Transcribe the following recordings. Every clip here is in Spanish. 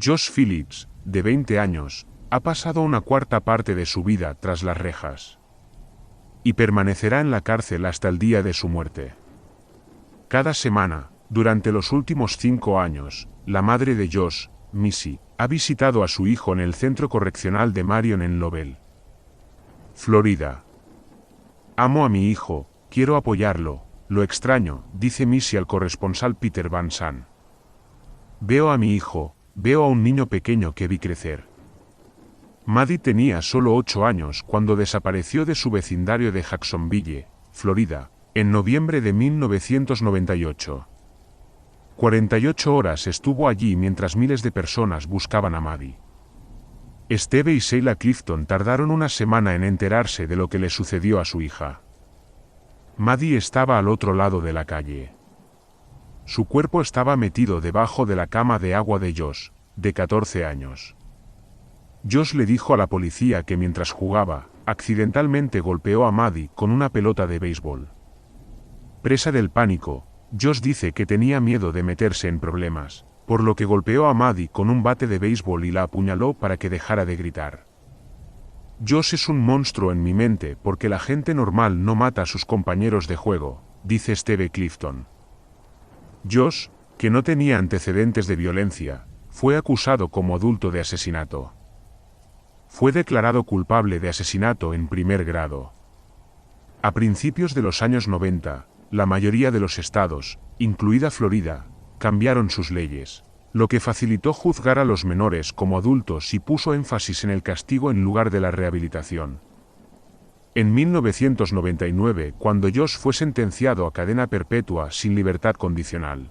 Josh Phillips, de 20 años, ha pasado una cuarta parte de su vida tras las rejas. Y permanecerá en la cárcel hasta el día de su muerte. Cada semana, durante los últimos 5 años, la madre de Josh, Missy, ha visitado a su hijo en el centro correccional de Marion en Lovell, Florida. Amo a mi hijo, quiero apoyarlo, lo extraño, dice Missy al corresponsal Peter Van Sant. Veo a mi hijo, veo a un niño pequeño que vi crecer. Maddie tenía solo 8 años cuando desapareció de su vecindario de Jacksonville, Florida, en noviembre de 1998. 48 horas estuvo allí mientras miles de personas buscaban a Maddie. Steve y Sheila Clifton tardaron una semana en enterarse de lo que le sucedió a su hija. Maddie estaba al otro lado de la calle. Su cuerpo estaba metido debajo de la cama de agua de Josh, de 14 años. Josh le dijo a la policía que mientras jugaba, accidentalmente golpeó a Maddie con una pelota de béisbol. Presa del pánico, Josh dice que tenía miedo de meterse en problemas, por lo que golpeó a Maddie con un bate de béisbol y la apuñaló para que dejara de gritar. Josh es un monstruo en mi mente porque la gente normal no mata a sus compañeros de juego, dice Steve Clifton. Josh, que no tenía antecedentes de violencia, fue acusado como adulto de asesinato. Fue declarado culpable de asesinato en primer grado. A principios de los años 90, la mayoría de los estados, incluida Florida, cambiaron sus leyes, lo que facilitó juzgar a los menores como adultos y puso énfasis en el castigo en lugar de la rehabilitación. En 1999, cuando Josh fue sentenciado a cadena perpetua sin libertad condicional.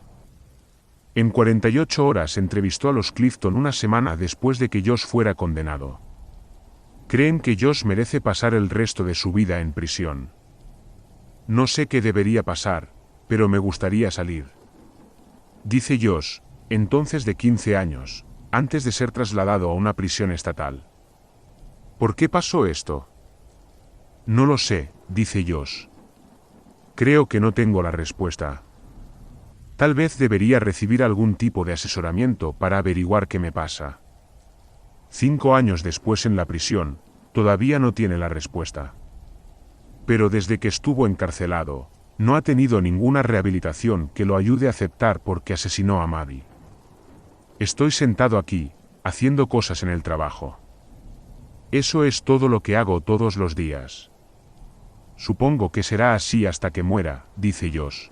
En 48 horas entrevistó a los Clifton una semana después de que Josh fuera condenado. Creen que Josh merece pasar el resto de su vida en prisión. No sé qué debería pasar, pero me gustaría salir. Dice Josh, entonces de 15 años, antes de ser trasladado a una prisión estatal. ¿Por qué pasó esto? No lo sé, dice Josh. Creo que no tengo la respuesta. Tal vez debería recibir algún tipo de asesoramiento para averiguar qué me pasa. 5 años después en la prisión, todavía no tiene la respuesta. Pero desde que estuvo encarcelado, no ha tenido ninguna rehabilitación que lo ayude a aceptar por qué asesinó a Maddie. Estoy sentado aquí, haciendo cosas en el trabajo. Eso es todo lo que hago todos los días. Supongo que será así hasta que muera, dice Josh.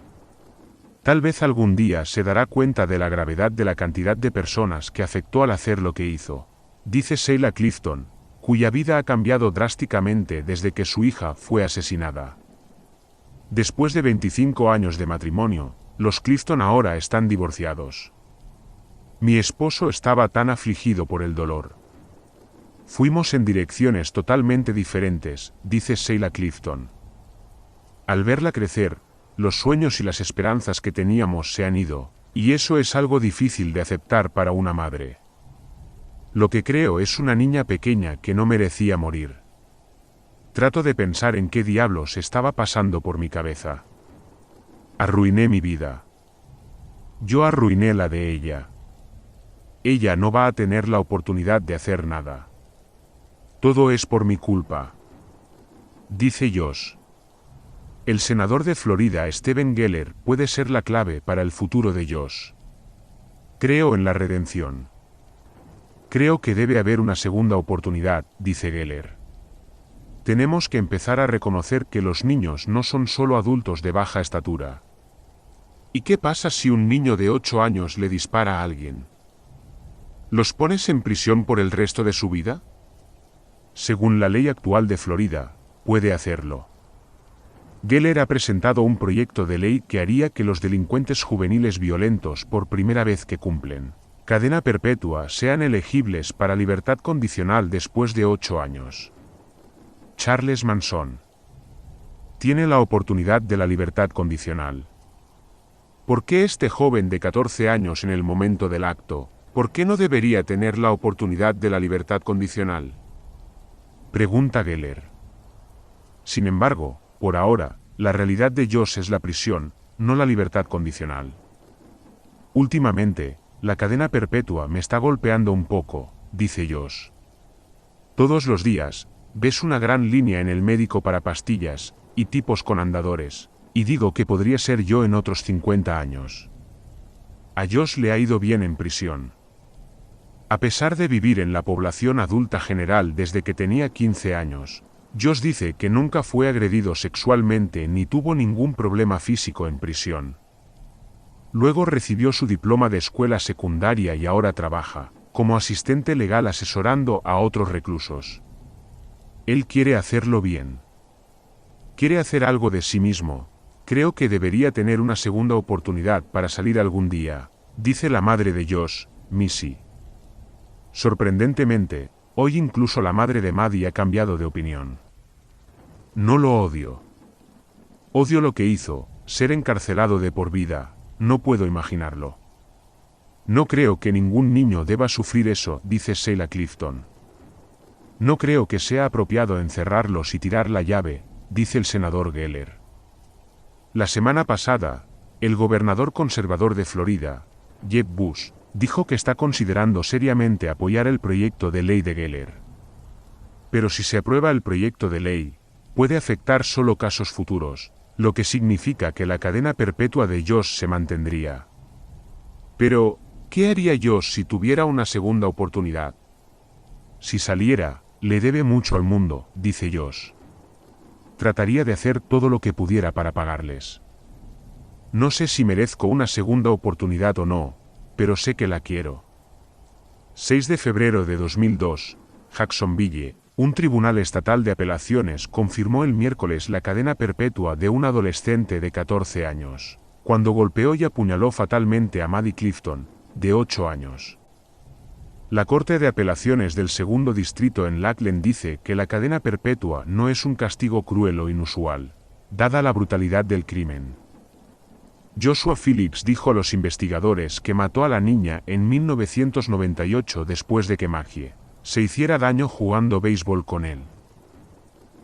Tal vez algún día se dará cuenta de la gravedad de la cantidad de personas que afectó al hacer lo que hizo, dice Sheila Clifton, cuya vida ha cambiado drásticamente desde que su hija fue asesinada. Después de 25 años de matrimonio, los Clifton ahora están divorciados. Mi esposo estaba tan afligido por el dolor. Fuimos en direcciones totalmente diferentes, dice Sheila Clifton. Al verla crecer, los sueños y las esperanzas que teníamos se han ido, y eso es algo difícil de aceptar para una madre. Lo que creo es una niña pequeña que no merecía morir. Trato de pensar en qué diablos estaba pasando por mi cabeza. Arruiné mi vida. Yo arruiné la de ella. Ella no va a tener la oportunidad de hacer nada. Todo es por mi culpa. Dice Josh. El senador de Florida Stephen Geller puede ser la clave para el futuro de Josh. Creo en la redención. Creo que debe haber una segunda oportunidad, dice Geller. Tenemos que empezar a reconocer que los niños no son solo adultos de baja estatura. ¿Y qué pasa si un niño de 8 años le dispara a alguien? ¿Los pones en prisión por el resto de su vida? Según la ley actual de Florida, puede hacerlo. Geller ha presentado un proyecto de ley que haría que los delincuentes juveniles violentos por primera vez que cumplen cadena perpetua sean elegibles para libertad condicional después de 8 años. Charles Manson tiene la oportunidad de la libertad condicional. ¿Por qué este joven de 14 años en el momento del acto, por qué no debería tener la oportunidad de la libertad condicional? Pregunta Geller. Sin embargo, por ahora, la realidad de Josh es la prisión, no la libertad condicional. Últimamente, La cadena perpetua me está golpeando un poco, dice Josh. Todos los días, ves una gran línea en el médico para pastillas, y tipos con andadores, y digo que podría ser yo en otros 50 años. A Josh le ha ido bien en prisión. A pesar de vivir en la población adulta general desde que tenía 15 años, Josh dice que nunca fue agredido sexualmente ni tuvo ningún problema físico en prisión. Luego recibió su diploma de escuela secundaria y ahora trabaja como asistente legal asesorando a otros reclusos. Él quiere hacerlo bien. Quiere hacer algo de sí mismo. Creo que debería tener una segunda oportunidad para salir algún día, dice la madre de Josh, Missy. Sorprendentemente, hoy incluso la madre de Maddie ha cambiado de opinión. No lo odio. Odio lo que hizo, ser encarcelado de por vida, no puedo imaginarlo. No creo que ningún niño deba sufrir eso, dice Sheila Clifton. No creo que sea apropiado encerrarlos y tirar la llave, dice el senador Geller. La semana pasada, el gobernador conservador de Florida, Jeb Bush, dijo que está considerando seriamente apoyar el proyecto de ley de Geller. Pero si se aprueba el proyecto de ley, puede afectar solo casos futuros, lo que significa que la cadena perpetua de Josh se mantendría. Pero, ¿qué haría Josh si tuviera una segunda oportunidad? Si saliera, le debe mucho al mundo, dice Josh. Trataría de hacer todo lo que pudiera para pagarles. No sé si merezco una segunda oportunidad o no, pero sé que la quiero. 6 de febrero de 2002, Jacksonville, un tribunal estatal de apelaciones confirmó el miércoles la cadena perpetua de un adolescente de 14 años, cuando golpeó y apuñaló fatalmente a Maddie Clifton, de 8 años. La Corte de Apelaciones del Segundo Distrito en Lakeland dice que la cadena perpetua no es un castigo cruel o inusual, dada la brutalidad del crimen. Joshua Phillips dijo a los investigadores que mató a la niña en 1998 después de que Maggie se hiciera daño jugando béisbol con él.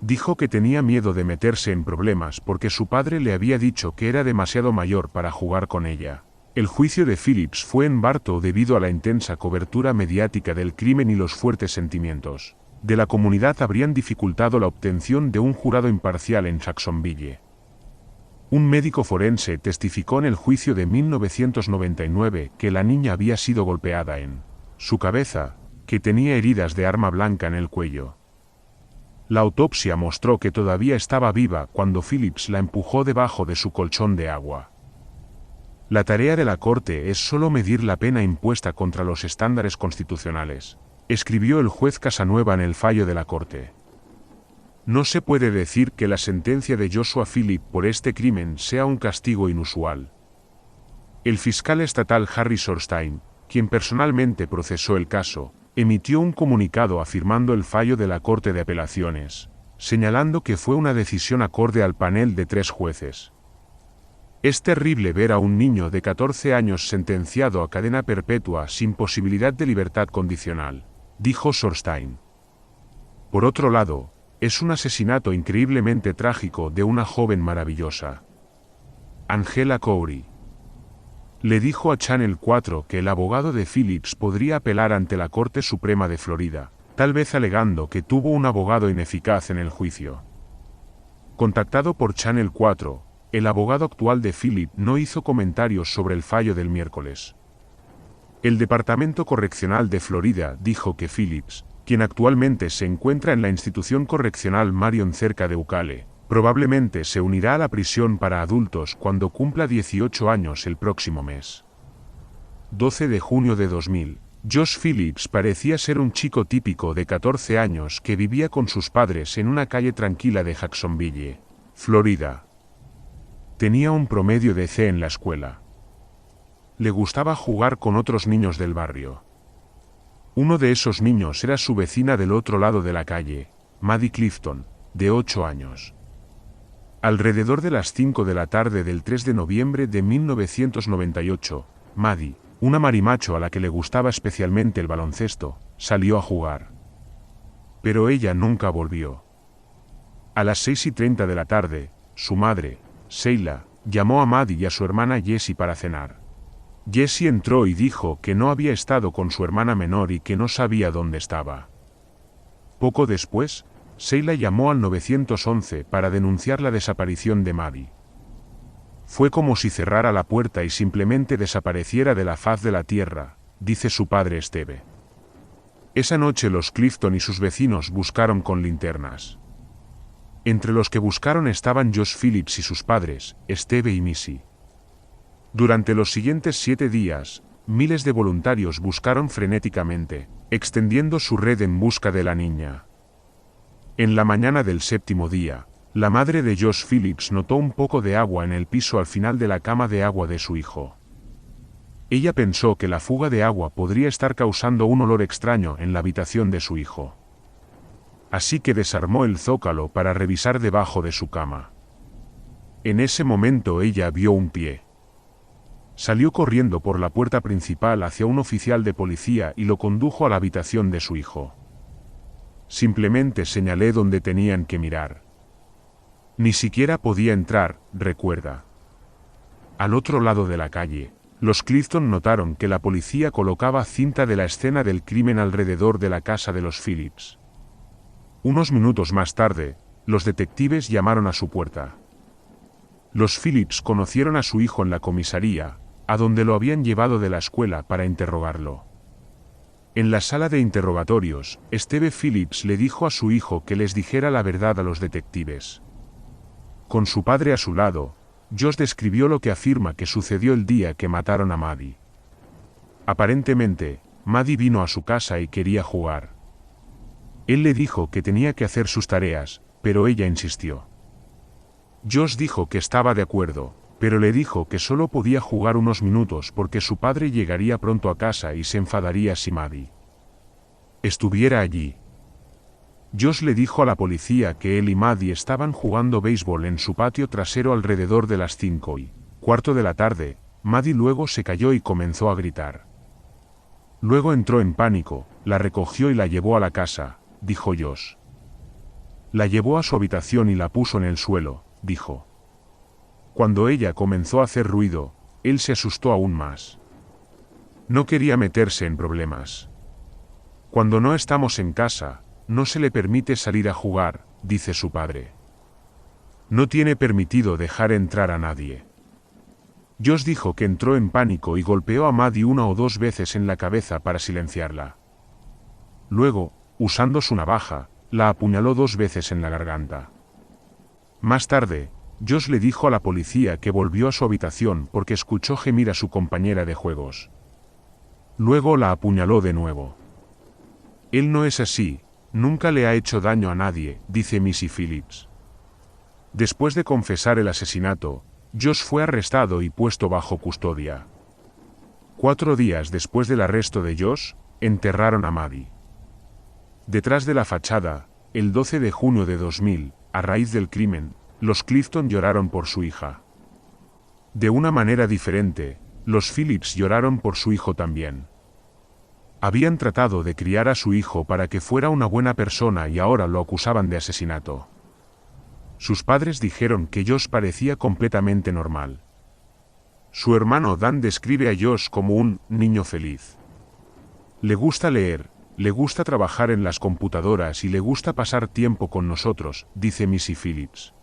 Dijo que tenía miedo de meterse en problemas porque su padre le había dicho que era demasiado mayor para jugar con ella. El juicio de Phillips fue en Bartow debido a la intensa cobertura mediática del crimen y los fuertes sentimientos de la comunidad habrían dificultado la obtención de un jurado imparcial en Jacksonville. Un médico forense testificó en el juicio de 1999 que la niña había sido golpeada en su cabeza, que tenía heridas de arma blanca en el cuello. La autopsia mostró que todavía estaba viva cuando Phillips la empujó debajo de su colchón de agua. La tarea de la Corte es solo medir la pena impuesta contra los estándares constitucionales, escribió el juez Casanueva en el fallo de la Corte. No se puede decir que la sentencia de Joshua Phillips por este crimen sea un castigo inusual. El fiscal estatal Harry Sorstein, quien personalmente procesó el caso, emitió un comunicado afirmando el fallo de la Corte de Apelaciones, señalando que fue una decisión acorde al panel de 3 jueces. Es terrible ver a un niño de 14 años sentenciado a cadena perpetua sin posibilidad de libertad condicional, dijo Sorstein. Por otro lado, es un asesinato increíblemente trágico de una joven maravillosa. Angela Cowrie le dijo a Channel 4 que el abogado de Phillips podría apelar ante la Corte Suprema de Florida, tal vez alegando que tuvo un abogado ineficaz en el juicio. Contactado por Channel 4, el abogado actual de Phillips no hizo comentarios sobre el fallo del miércoles. El Departamento Correccional de Florida dijo que Phillips, quien actualmente se encuentra en la institución correccional Marion cerca de Ucale, probablemente se unirá a la prisión para adultos cuando cumpla 18 años el próximo mes. 12 de junio de 2000, Josh Phillips parecía ser un chico típico de 14 años que vivía con sus padres en una calle tranquila de Jacksonville, Florida. Tenía un promedio de C en la escuela. Le gustaba jugar con otros niños del barrio. Uno de esos niños era su vecina del otro lado de la calle, Maddie Clifton, de 8 años. Alrededor de las 5 de la tarde del 3 de noviembre de 1998, Maddie, una marimacho a la que le gustaba especialmente el baloncesto, salió a jugar. Pero ella nunca volvió. A las 6:30 de la tarde, su madre, Sheila, llamó a Maddie y a su hermana Jessie para cenar. Jesse entró y dijo que no había estado con su hermana menor y que no sabía dónde estaba. Poco después, Sheila llamó al 911 para denunciar la desaparición de Maddie. Fue como si cerrara la puerta y simplemente desapareciera de la faz de la tierra, dice su padre Steve. Esa noche los Clifton y sus vecinos buscaron con linternas. Entre los que buscaron estaban Josh Phillips y sus padres, Steve y Missy. Durante los siguientes 7 días, miles de voluntarios buscaron frenéticamente, extendiendo su red en busca de la niña. En la mañana del 7º día, la madre de Josh Phillips notó un poco de agua en el piso al final de la cama de agua de su hijo. Ella pensó que la fuga de agua podría estar causando un olor extraño en la habitación de su hijo. Así que desarmó el zócalo para revisar debajo de su cama. En ese momento ella vio un pie. Salió corriendo por la puerta principal hacia un oficial de policía y lo condujo a la habitación de su hijo. Simplemente señalé donde tenían que mirar. Ni siquiera podía entrar, recuerda. Al otro lado de la calle, los Clifton notaron que la policía colocaba cinta de la escena del crimen alrededor de la casa de los Phillips. Unos minutos más tarde, los detectives llamaron a su puerta. Los Phillips conocieron a su hijo en la comisaría, a donde lo habían llevado de la escuela para interrogarlo. En la sala de interrogatorios, Steve Phillips le dijo a su hijo que les dijera la verdad a los detectives. Con su padre a su lado, Josh describió lo que afirma que sucedió el día que mataron a Maddie. Aparentemente, Maddie vino a su casa y quería jugar. Él le dijo que tenía que hacer sus tareas, pero ella insistió. Josh dijo que estaba de acuerdo, pero le dijo que solo podía jugar unos minutos porque su padre llegaría pronto a casa y se enfadaría si Maddie estuviera allí. Josh le dijo a la policía que él y Maddie estaban jugando béisbol en su patio trasero alrededor de las 5:15 de la tarde. Maddie luego se cayó y comenzó a gritar. Luego entró en pánico, la recogió y la llevó a la casa, dijo Josh. La llevó a su habitación y la puso en el suelo, dijo. Cuando ella comenzó a hacer ruido, él se asustó aún más. No quería meterse en problemas. Cuando no estamos en casa, no se le permite salir a jugar, dice su padre. No tiene permitido dejar entrar a nadie. Josh dijo que entró en pánico y golpeó a Maddie 1 o 2 veces en la cabeza para silenciarla. Luego, usando su navaja, la apuñaló 2 veces en la garganta. Más tarde, Josh le dijo a la policía que volvió a su habitación porque escuchó gemir a su compañera de juegos. Luego la apuñaló de nuevo. Él no es así, nunca le ha hecho daño a nadie, dice Missy Phillips. Después de confesar el asesinato, Josh fue arrestado y puesto bajo custodia. 4 días después del arresto de Josh, enterraron a Maddie. Detrás de la fachada, el 12 de junio de 2000, a raíz del crimen, los Clifton lloraron por su hija. De una manera diferente, los Phillips lloraron por su hijo también. Habían tratado de criar a su hijo para que fuera una buena persona y ahora lo acusaban de asesinato. Sus padres dijeron que Josh parecía completamente normal. Su hermano Dan describe a Josh como un niño feliz. Le gusta leer, le gusta trabajar en las computadoras y le gusta pasar tiempo con nosotros, dice Missy Phillips.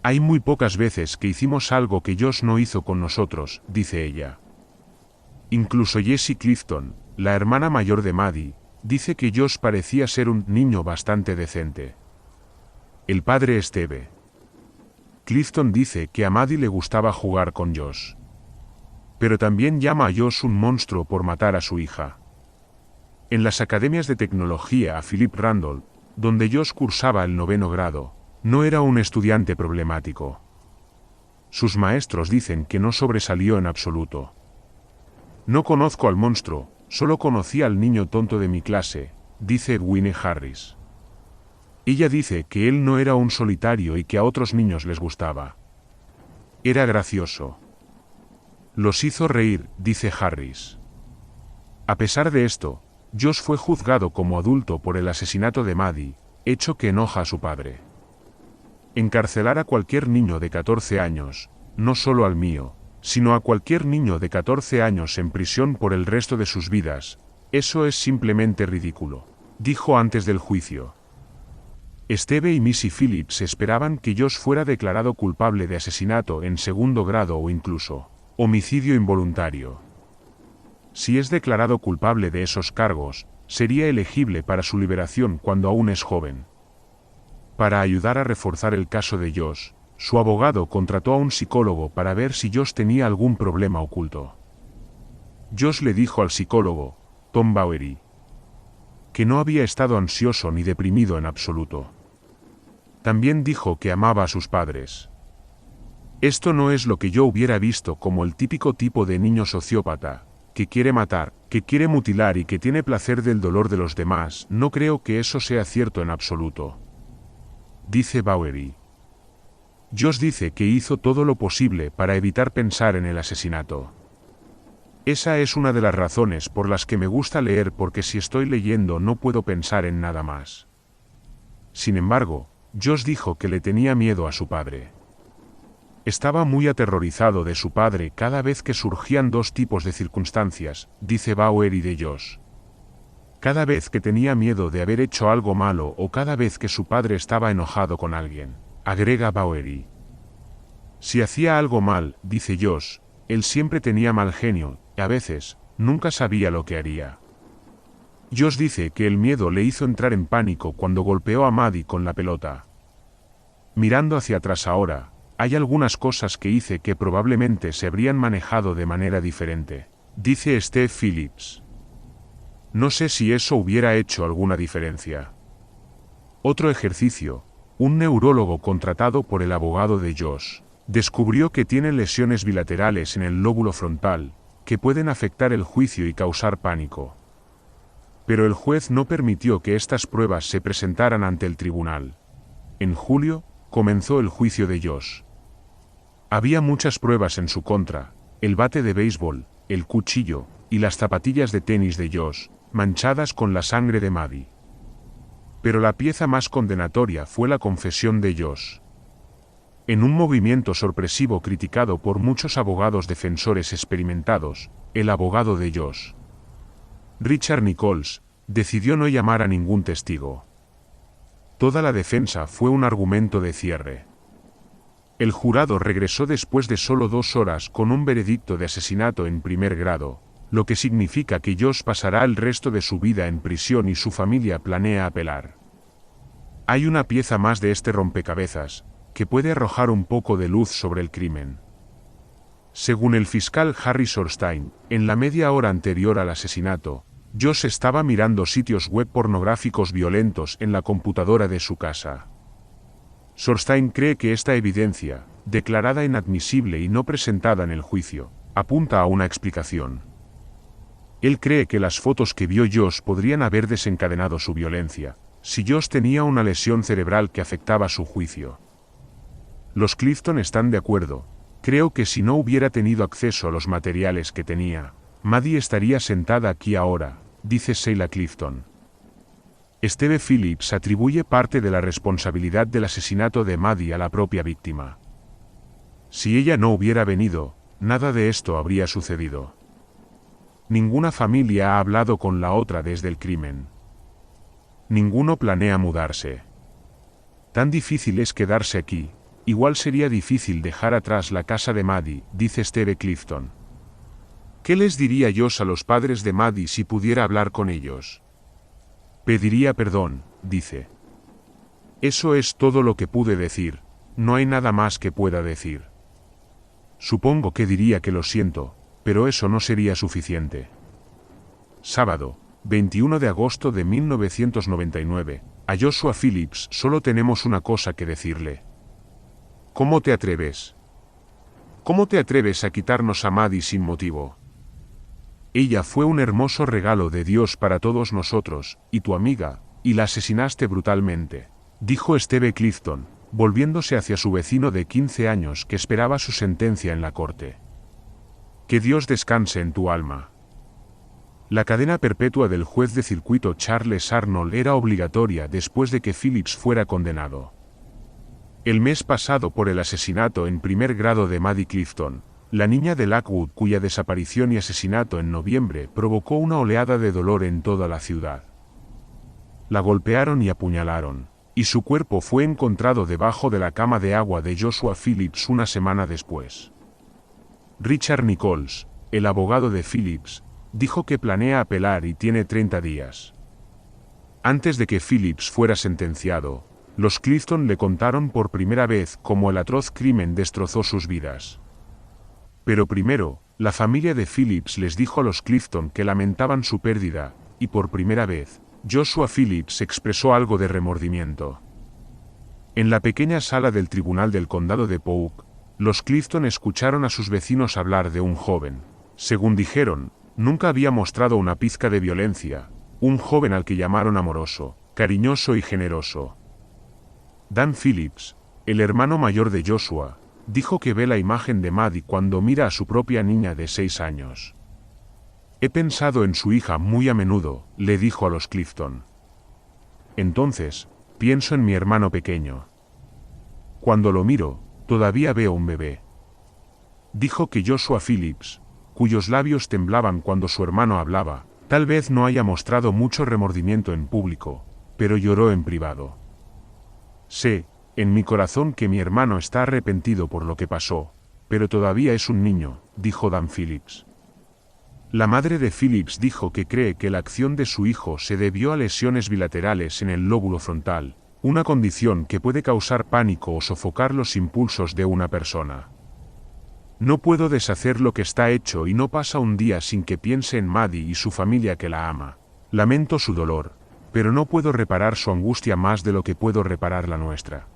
Hay muy pocas veces que hicimos algo que Josh no hizo con nosotros, dice ella. Incluso Jessie Clifton, la hermana mayor de Maddie, dice que Josh parecía ser un niño bastante decente. El padre Steve Clifton dice que a Maddie le gustaba jugar con Josh. Pero también llama a Josh un monstruo por matar a su hija. En las academias de tecnología a Philip Randolph, donde Josh cursaba el 9º grado, no era un estudiante problemático. Sus maestros dicen que no sobresalió en absoluto. No conozco al monstruo, solo conocí al niño tonto de mi clase, dice Winnie Harris. Ella dice que él no era un solitario y que a otros niños les gustaba. Era gracioso. Los hizo reír, dice Harris. A pesar de esto, Josh fue juzgado como adulto por el asesinato de Maddie, hecho que enoja a su padre. Encarcelar a cualquier niño de 14 años, no solo al mío, sino a cualquier niño de 14 años en prisión por el resto de sus vidas. Eso es simplemente ridículo, dijo antes del juicio. Steve y Missy Phillips esperaban que Josh fuera declarado culpable de asesinato en segundo grado o incluso homicidio involuntario. Si es declarado culpable de esos cargos, sería elegible para su liberación cuando aún es joven. Para ayudar a reforzar el caso de Josh, su abogado contrató a un psicólogo para ver si Josh tenía algún problema oculto. Josh le dijo al psicólogo, Tom Bowery, que no había estado ansioso ni deprimido en absoluto. También dijo que amaba a sus padres. Esto no es lo que yo hubiera visto como el típico tipo de niño sociópata, que quiere matar, que quiere mutilar y que tiene placer del dolor de los demás. No creo que eso sea cierto en absoluto, dice Bowery. Josh dice que hizo todo lo posible para evitar pensar en el asesinato. Esa es una de las razones por las que me gusta leer, porque si estoy leyendo no puedo pensar en nada más. Sin embargo, Josh dijo que le tenía miedo a su padre. Estaba muy aterrorizado de su padre cada vez que surgían dos tipos de circunstancias, dice Bowery de Josh. Cada vez que tenía miedo de haber hecho algo malo o cada vez que su padre estaba enojado con alguien, agrega Bowery. Si hacía algo mal, dice Josh, él siempre tenía mal genio, y a veces, nunca sabía lo que haría. Josh dice que el miedo le hizo entrar en pánico cuando golpeó a Maddie con la pelota. Mirando hacia atrás ahora, hay algunas cosas que hice que probablemente se habrían manejado de manera diferente, dice Steve Phillips. No sé si eso hubiera hecho alguna diferencia. Otro ejercicio, un neurólogo contratado por el abogado de Josh, descubrió que tiene lesiones bilaterales en el lóbulo frontal, que pueden afectar el juicio y causar pánico. Pero el juez no permitió que estas pruebas se presentaran ante el tribunal. En julio, comenzó el juicio de Josh. Había muchas pruebas en su contra: el bate de béisbol, el cuchillo, y las zapatillas de tenis de Josh, manchadas con la sangre de Maddie. Pero la pieza más condenatoria fue la confesión de Josh. En un movimiento sorpresivo criticado por muchos abogados defensores experimentados, el abogado de Josh, Richard Nichols, decidió no llamar a ningún testigo. Toda la defensa fue un argumento de cierre. El jurado regresó después de solo 2 horas con un veredicto de asesinato en primer grado, lo que significa que Josh pasará el resto de su vida en prisión y su familia planea apelar. Hay una pieza más de este rompecabezas, que puede arrojar un poco de luz sobre el crimen. Según el fiscal Harry Sorstein, en la media hora anterior al asesinato, Josh estaba mirando sitios web pornográficos violentos en la computadora de su casa. Sorstein cree que esta evidencia, declarada inadmisible y no presentada en el juicio, apunta a una explicación. Él cree que las fotos que vio Josh podrían haber desencadenado su violencia, si Josh tenía una lesión cerebral que afectaba su juicio. Los Clifton están de acuerdo. Creo que si no hubiera tenido acceso a los materiales que tenía, Maddie estaría sentada aquí ahora, dice Sheila Clifton. Steve Phillips atribuye parte de la responsabilidad del asesinato de Maddie a la propia víctima. Si ella no hubiera venido, nada de esto habría sucedido. Ninguna familia ha hablado con la otra desde el crimen. Ninguno planea mudarse. Tan difícil es quedarse aquí. Igual sería difícil dejar atrás la casa de Maddie, dice Steve Clifton. ¿Qué les diría Josh a los padres de Maddie si pudiera hablar con ellos? Pediría perdón, dice. Eso es todo lo que pude decir, no hay nada más que pueda decir. Supongo que diría que lo siento, pero eso no sería suficiente. Sábado, 21 de agosto de 1999, a Joshua Phillips solo tenemos una cosa que decirle. ¿Cómo te atreves? ¿Cómo te atreves a quitarnos a Maddie sin motivo? Ella fue un hermoso regalo de Dios para todos nosotros, y tu amiga, y la asesinaste brutalmente, dijo Steve Clifton, volviéndose hacia su vecino de 15 años que esperaba su sentencia en la corte. Que Dios descanse en tu alma. La cadena perpetua del juez de circuito Charles Arnold era obligatoria después de que Phillips fuera condenado. El mes pasado por el asesinato en primer grado de Maddie Clifton, La niña de Lakewood, cuya desaparición y asesinato en noviembre provocó una oleada de dolor en toda la ciudad. La golpearon y apuñalaron, y su cuerpo fue encontrado debajo de la cama de agua de Joshua Phillips una semana después. Richard Nichols, el abogado de Phillips, dijo que planea apelar y tiene 30 días. Antes de que Phillips fuera sentenciado, los Clifton le contaron por primera vez cómo el atroz crimen destrozó sus vidas. Pero primero, la familia de Phillips les dijo a los Clifton que lamentaban su pérdida, y por primera vez, Joshua Phillips expresó algo de remordimiento. En la pequeña sala del tribunal del condado de Polk, los Clifton escucharon a sus vecinos hablar de un joven. Según dijeron, nunca había mostrado una pizca de violencia, un joven al que llamaron amoroso, cariñoso y generoso. Dan Phillips, el hermano mayor de Joshua, dijo que ve la imagen de Maddie cuando mira a su propia niña de 6 años. He pensado en su hija muy a menudo, le dijo a los Clifton. Entonces, pienso en mi hermano pequeño. Cuando lo miro, todavía veo un bebé. Dijo que Joshua Phillips, cuyos labios temblaban cuando su hermano hablaba, tal vez no haya mostrado mucho remordimiento en público, pero lloró en privado. Sé, en mi corazón, que mi hermano está arrepentido por lo que pasó, pero todavía es un niño, dijo Dan Phillips. La madre de Phillips dijo que cree que la acción de su hijo se debió a lesiones bilaterales en el lóbulo frontal, una condición que puede causar pánico o sofocar los impulsos de una persona. No puedo deshacer lo que está hecho y no pasa un día sin que piense en Maddie y su familia que la ama. Lamento su dolor, pero no puedo reparar su angustia más de lo que puedo reparar la nuestra.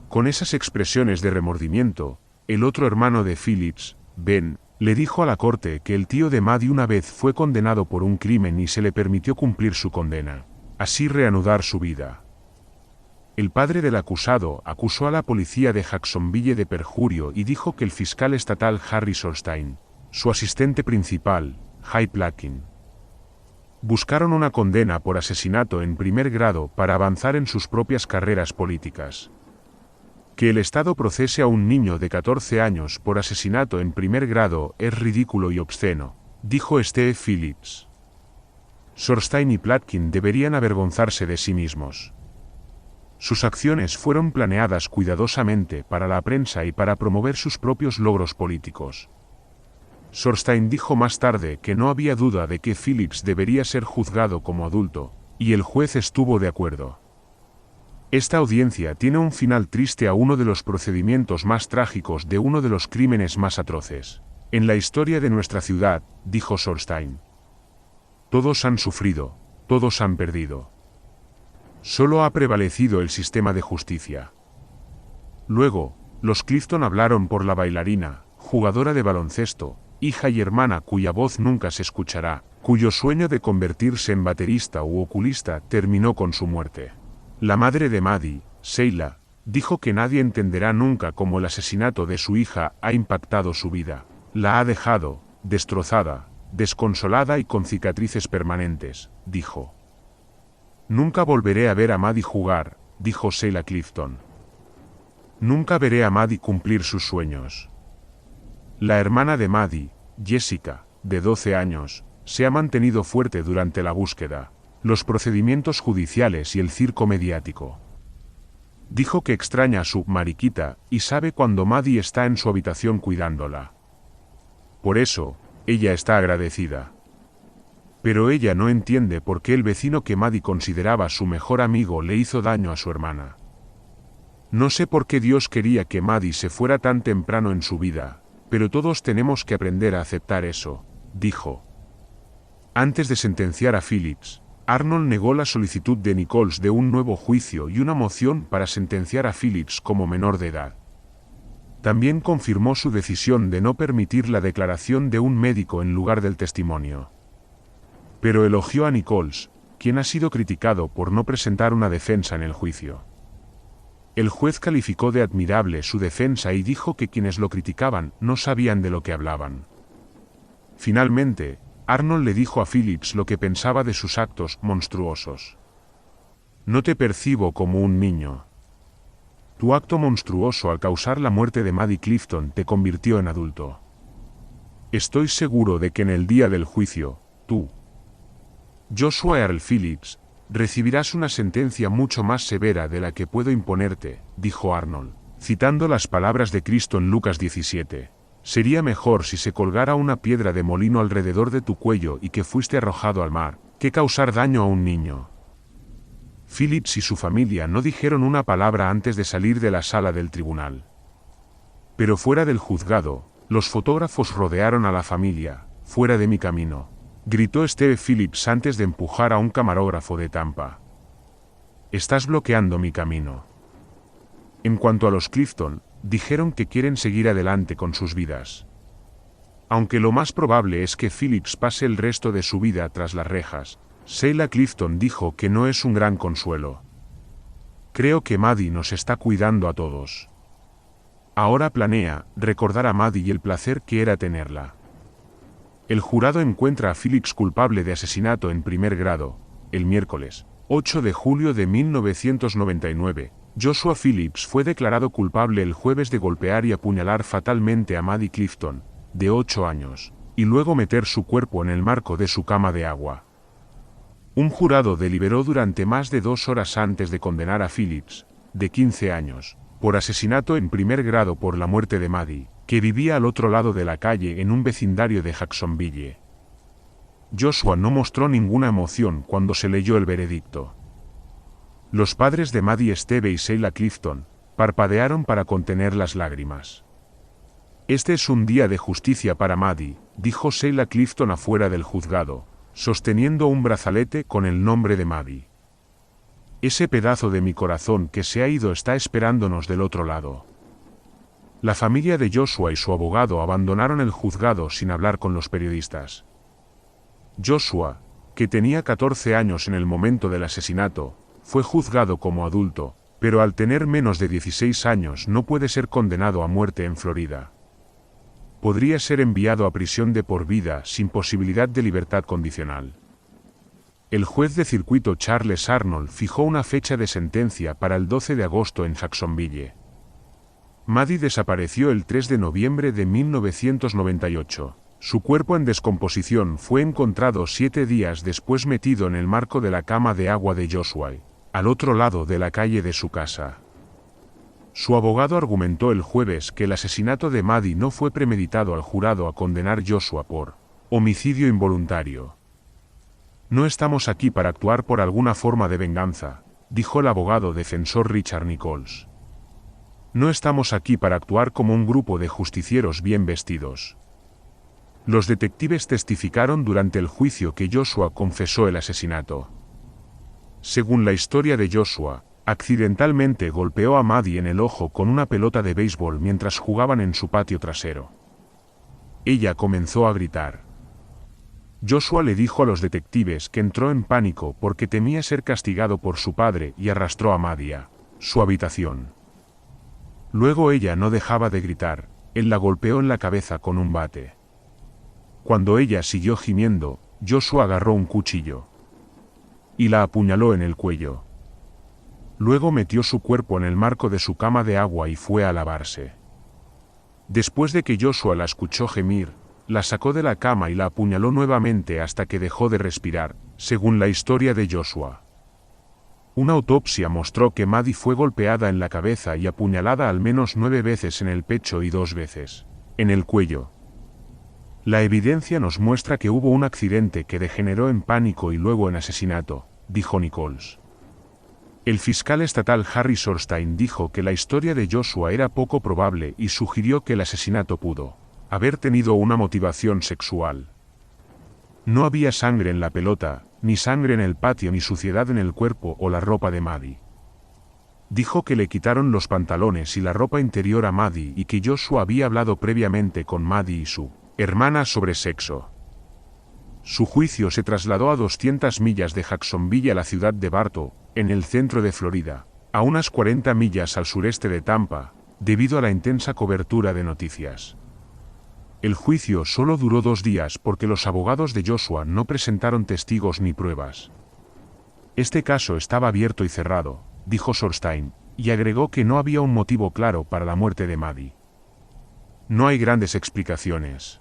Con esas expresiones de remordimiento, el otro hermano de Phillips, Ben, le dijo a la corte que el tío de Maddie una vez fue condenado por un crimen y se le permitió cumplir su condena, así reanudar su vida. El padre del acusado acusó a la policía de Jacksonville de perjurio y dijo que el fiscal estatal Harry Sorstein, su asistente principal, Jay Platkin, buscaron una condena por asesinato en primer grado para avanzar en sus propias carreras políticas. Que el Estado procese a un niño de 14 años por asesinato en primer grado es ridículo y obsceno, dijo Steve Phillips. Sorstein y Platkin deberían avergonzarse de sí mismos. Sus acciones fueron planeadas cuidadosamente para la prensa y para promover sus propios logros políticos. Sorstein dijo más tarde que no había duda de que Phillips debería ser juzgado como adulto, y el juez estuvo de acuerdo. Esta audiencia tiene un final triste a uno de los procedimientos más trágicos de uno de los crímenes más atroces en la historia de nuestra ciudad, dijo Sorstein. Todos han sufrido, todos han perdido. Solo ha prevalecido el sistema de justicia. Luego, los Clifton hablaron por la bailarina, jugadora de baloncesto, hija y hermana cuya voz nunca se escuchará, cuyo sueño de convertirse en baterista u oculista terminó con su muerte. La madre de Maddie, Sheila, dijo que nadie entenderá nunca cómo el asesinato de su hija ha impactado su vida. La ha dejado, destrozada, desconsolada y con cicatrices permanentes, dijo. Nunca volveré a ver a Maddie jugar, dijo Sheila Clifton. Nunca veré a Maddie cumplir sus sueños. La hermana de Maddie, Jessica, de 12 años, se ha mantenido fuerte durante la búsqueda, los procedimientos judiciales y el circo mediático. Dijo que extraña a su mariquita y sabe cuando Maddie está en su habitación cuidándola. Por eso, ella está agradecida. Pero ella no entiende por qué el vecino que Maddie consideraba su mejor amigo le hizo daño a su hermana. No sé por qué Dios quería que Maddie se fuera tan temprano en su vida, pero todos tenemos que aprender a aceptar eso, dijo. Antes de sentenciar a Phillips, Arnold negó la solicitud de Nichols de un nuevo juicio y una moción para sentenciar a Phillips como menor de edad. También confirmó su decisión de no permitir la declaración de un médico en lugar del testimonio. Pero elogió a Nichols, quien ha sido criticado por no presentar una defensa en el juicio. El juez calificó de admirable su defensa y dijo que quienes lo criticaban no sabían de lo que hablaban. Finalmente, Arnold le dijo a Phillips lo que pensaba de sus actos monstruosos. No te percibo como un niño. Tu acto monstruoso al causar la muerte de Maddie Clifton te convirtió en adulto. Estoy seguro de que en el día del juicio, tú, Joshua Earl Phillips, recibirás una sentencia mucho más severa de la que puedo imponerte, dijo Arnold, citando las palabras de Cristo en Lucas 17. Sería mejor si se colgara una piedra de molino alrededor de tu cuello y que fuiste arrojado al mar, que causar daño a un niño. Phillips y su familia no dijeron una palabra antes de salir de la sala del tribunal. Pero fuera del juzgado, los fotógrafos rodearon a la familia. Fuera de mi camino, gritó Steve Phillips antes de empujar a un camarógrafo de Tampa. Estás bloqueando mi camino. En cuanto a los Clifton, dijeron que quieren seguir adelante con sus vidas. Aunque lo más probable es que Phillips pase el resto de su vida tras las rejas, Sheila Clifton dijo que no es un gran consuelo. Creo que Maddie nos está cuidando a todos. Ahora planea recordar a Maddie y el placer que era tenerla. El jurado encuentra a Phillips culpable de asesinato en primer grado. El miércoles, 8 de julio de 1999, Joshua Phillips fue declarado culpable el jueves de golpear y apuñalar fatalmente a Maddie Clifton, de 8 años, y luego meter su cuerpo en el marco de su cama de agua. Un jurado deliberó durante más de 2 horas antes de condenar a Phillips, de 15 años, por asesinato en primer grado por la muerte de Maddie, que vivía al otro lado de la calle en un vecindario de Jacksonville. Joshua no mostró ninguna emoción cuando se leyó el veredicto. Los padres de Maddie, Steve y Sheila Clifton, parpadearon para contener las lágrimas. Este es un día de justicia para Maddie, dijo Sheila Clifton afuera del juzgado, sosteniendo un brazalete con el nombre de Maddie. Ese pedazo de mi corazón que se ha ido está esperándonos del otro lado. La familia de Joshua y su abogado abandonaron el juzgado sin hablar con los periodistas. Joshua, que tenía 14 años en el momento del asesinato, fue juzgado como adulto, pero al tener menos de 16 años no puede ser condenado a muerte en Florida. Podría ser enviado a prisión de por vida sin posibilidad de libertad condicional. El juez de circuito Charles Arnold fijó una fecha de sentencia para el 12 de agosto en Jacksonville. Maddie desapareció el 3 de noviembre de 1998. Su cuerpo en descomposición fue encontrado 7 días después metido en el marco de la cama de agua de Joshua, al otro lado de la calle de su casa. Su abogado argumentó el jueves que el asesinato de Maddie no fue premeditado al jurado a condenar Joshua por homicidio involuntario. No estamos aquí para actuar por alguna forma de venganza, dijo el abogado defensor Richard Nichols. No estamos aquí para actuar como un grupo de justicieros bien vestidos. Los detectives testificaron durante el juicio que Joshua confesó el asesinato. Según la historia de Joshua, accidentalmente golpeó a Maddie en el ojo con una pelota de béisbol mientras jugaban en su patio trasero. Ella comenzó a gritar. Joshua le dijo a los detectives que entró en pánico porque temía ser castigado por su padre y arrastró a Maddie a su habitación. Luego ella no dejaba de gritar, él la golpeó en la cabeza con un bate. Cuando ella siguió gimiendo, Joshua agarró un cuchillo y la apuñaló en el cuello. Luego metió su cuerpo en el marco de su cama de agua y fue a lavarse. Después de que Joshua la escuchó gemir, la sacó de la cama y la apuñaló nuevamente hasta que dejó de respirar, según la historia de Joshua. Una autopsia mostró que Maddie fue golpeada en la cabeza y apuñalada al menos 9 veces en el pecho y 2 veces en el cuello. La evidencia nos muestra que hubo un accidente que degeneró en pánico y luego en asesinato, dijo Nichols. El fiscal estatal Harry Sorstein dijo que la historia de Joshua era poco probable y sugirió que el asesinato pudo haber tenido una motivación sexual. No había sangre en la pelota, ni sangre en el patio ni suciedad en el cuerpo o la ropa de Maddie. Dijo que le quitaron los pantalones y la ropa interior a Maddie y que Joshua había hablado previamente con Maddie y su hermana sobre sexo. Su juicio se trasladó a 200 millas de Jacksonville a la ciudad de Bartow, en el centro de Florida, a unas 40 millas al sureste de Tampa, debido a la intensa cobertura de noticias. El juicio solo duró 2 días porque los abogados de Joshua no presentaron testigos ni pruebas. Este caso estaba abierto y cerrado, dijo Sorstein, Y agregó que no había un motivo claro para la muerte de Maddie. No hay grandes explicaciones.